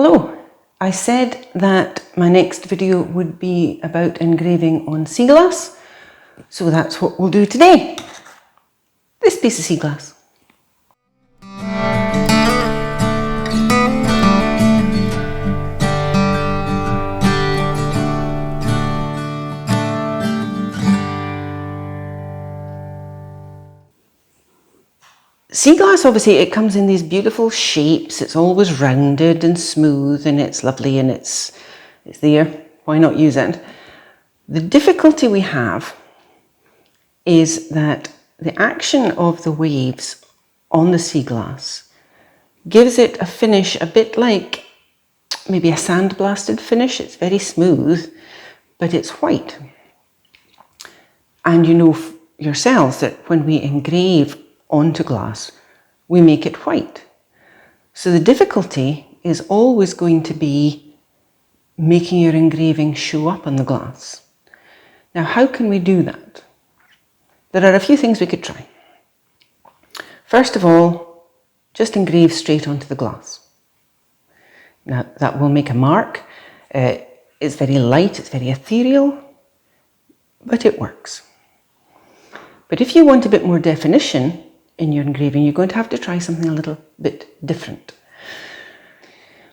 Hello, I said that my next video would be about engraving on sea glass, so that's what we'll do today. This piece of sea glass. Sea glass, obviously, it comes in these beautiful shapes. It's always rounded and smooth and it's lovely and it's there. Why not use it? The difficulty we have is that the action of the waves on the sea glass gives it a finish a bit like maybe a sandblasted finish. It's very smooth, but it's white. And you know yourselves that when we engrave onto glass, we make it white. So the difficulty is always going to be making your engraving show up on the glass. Now, how can we do that? There are a few things we could try. First of all, just engrave straight onto the glass. Now, that will make a mark. It's very light, it's very ethereal, but it works. But if you want a bit more definition in your engraving, you're going to have to try something a little bit different.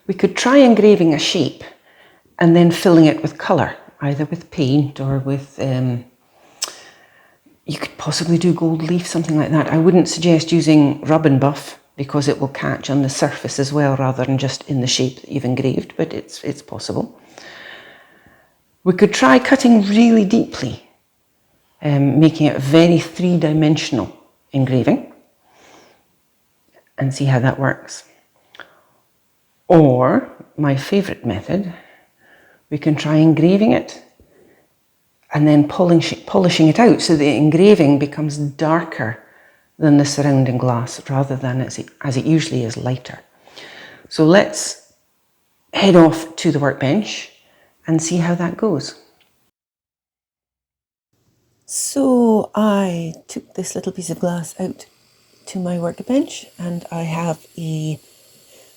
We could try engraving a shape and then filling it with colour, either with paint or with, you could possibly do gold leaf, something like that. I wouldn't suggest using rub and buff because it will catch on the surface as well rather than just in the shape that you've engraved, but it's possible. We could try cutting really deeply, making it a very three-dimensional engraving and see how that works. Or, my favourite method, we can try engraving it and then polishing it out so the engraving becomes darker than the surrounding glass rather than as it usually is, lighter. So let's head off to the workbench and see how that goes. So I took this little piece of glass out to my workbench and I have a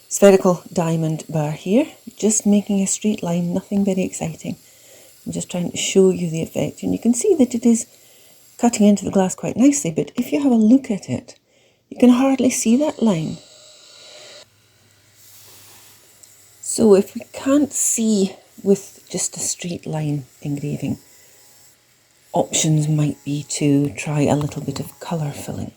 spherical diamond bar here, just making a straight line, nothing very exciting. I'm just trying to show you the effect, and you can see that it is cutting into the glass quite nicely, but if you have a look at it, you can hardly see that line. So if we can't see with just a straight line engraving, options might be to try a little bit of colour filling.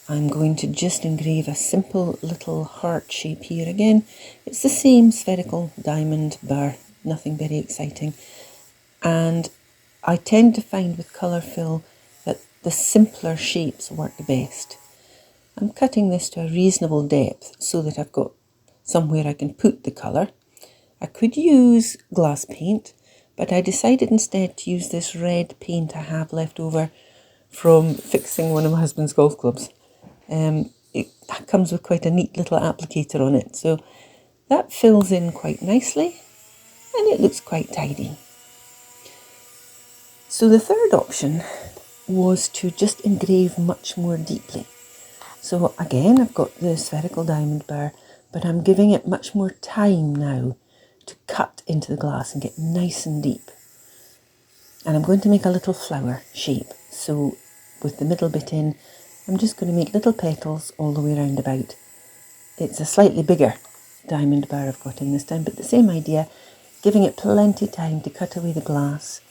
I'm going to just engrave a simple little heart shape here again. It's the same spherical diamond bar, nothing very exciting. And I tend to find with colour fill that the simpler shapes work best. I'm cutting this to a reasonable depth so that I've got somewhere I can put the colour. I could use glass paint, but I decided instead to use this red paint I have left over from fixing one of my husband's golf clubs. It comes with quite a neat little applicator on it, so that fills in quite nicely and it looks quite tidy. So the third option was to just engrave much more deeply. So again, I've got the spherical diamond bar, but I'm giving it much more time now to cut into the glass and get nice and deep. And I'm going to make a little flower shape. So with the middle bit in, I'm just going to make little petals all the way around about. It's a slightly bigger diamond bar I've got in this time, but the same idea, giving it plenty of time to cut away the glass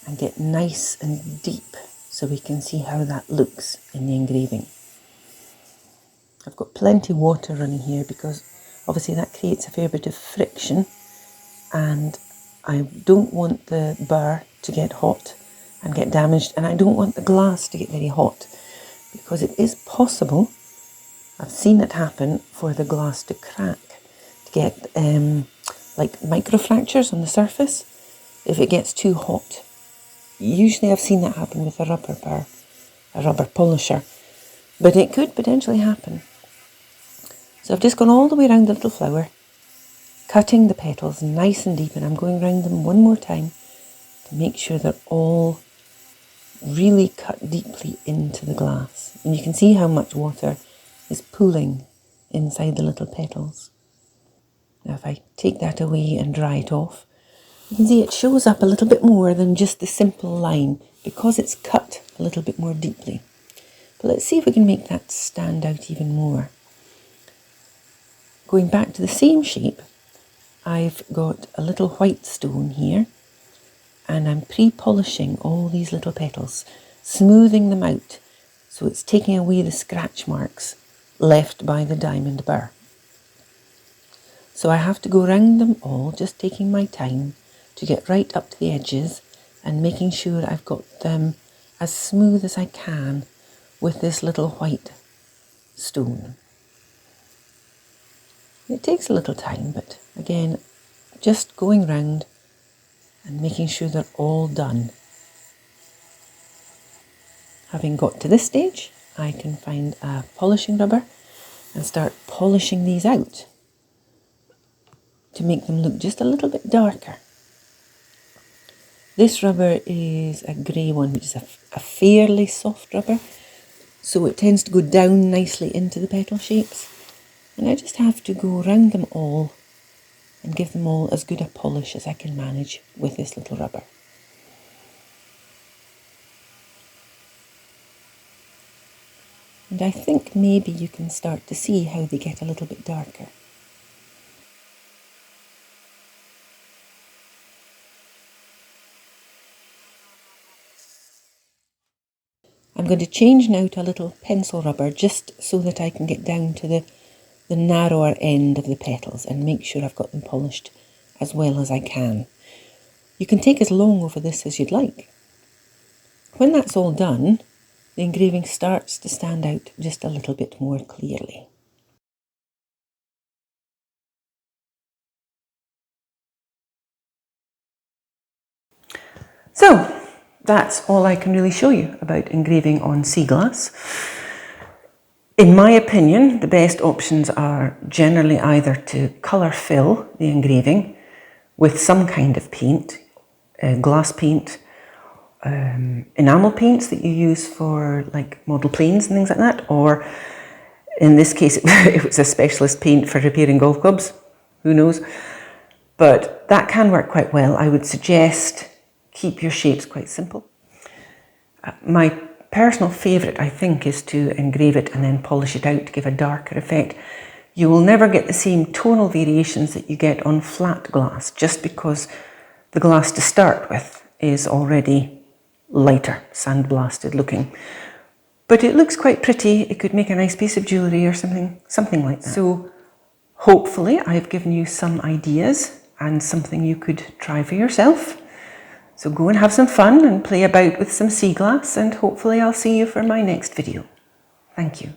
and get nice and deep so we can see how that looks in the engraving. I've got plenty of water running here because obviously that creates a fair bit of friction, and I don't want the bar to get hot and get damaged, and I don't want the glass to get very hot because it is possible, I've seen it happen, for the glass to crack, to get like microfractures on the surface if it gets too hot. Usually I've seen that happen with a rubber bar, a rubber polisher, but it could potentially happen. So I've just gone all the way around the little flower, cutting the petals nice and deep, and I'm going around them one more time to make sure they're all really cut deeply into the glass. And you can see how much water is pooling inside the little petals. Now if I take that away and dry it off, you can see it shows up a little bit more than just the simple line because it's cut a little bit more deeply. But let's see if we can make that stand out even more. Going back to the same shape, I've got a little white stone here, and I'm pre-polishing all these little petals, smoothing them out so it's taking away the scratch marks left by the diamond burr. So I have to go round them all, just taking my time to get right up to the edges and making sure I've got them as smooth as I can with this little white stone. It takes a little time, but again, just going round and making sure they're all done. Having got to this stage, I can find a polishing rubber and start polishing these out to make them look just a little bit darker. This rubber is a grey one, which is a fairly soft rubber, so it tends to go down nicely into the petal shapes. And I just have to go round them all and give them all as good a polish as I can manage with this little rubber. And I think maybe you can start to see how they get a little bit darker. I'm going to change now to a little pencil rubber just so that I can get down to the narrower end of the petals and make sure I've got them polished as well as I can. You can take as long over this as you'd like. When that's all done, the engraving starts to stand out just a little bit more clearly. So, that's all I can really show you about engraving on sea glass. In my opinion, the best options are generally either to colour fill the engraving with some kind of paint, glass paint, enamel paints that you use for like model planes and things like that, or in this case it was a specialist paint for repairing golf clubs, who knows, but that can work quite well. I would suggest keep your shapes quite simple. My personal favourite, I think, is to engrave it and then polish it out to give a darker effect. You will never get the same tonal variations that you get on flat glass, just because the glass to start with is already lighter, sandblasted looking. But it looks quite pretty. It could make a nice piece of jewellery or something like that. So hopefully I've given you some ideas and something you could try for yourself. So go and have some fun and play about with some sea glass, and hopefully I'll see you for my next video. Thank you.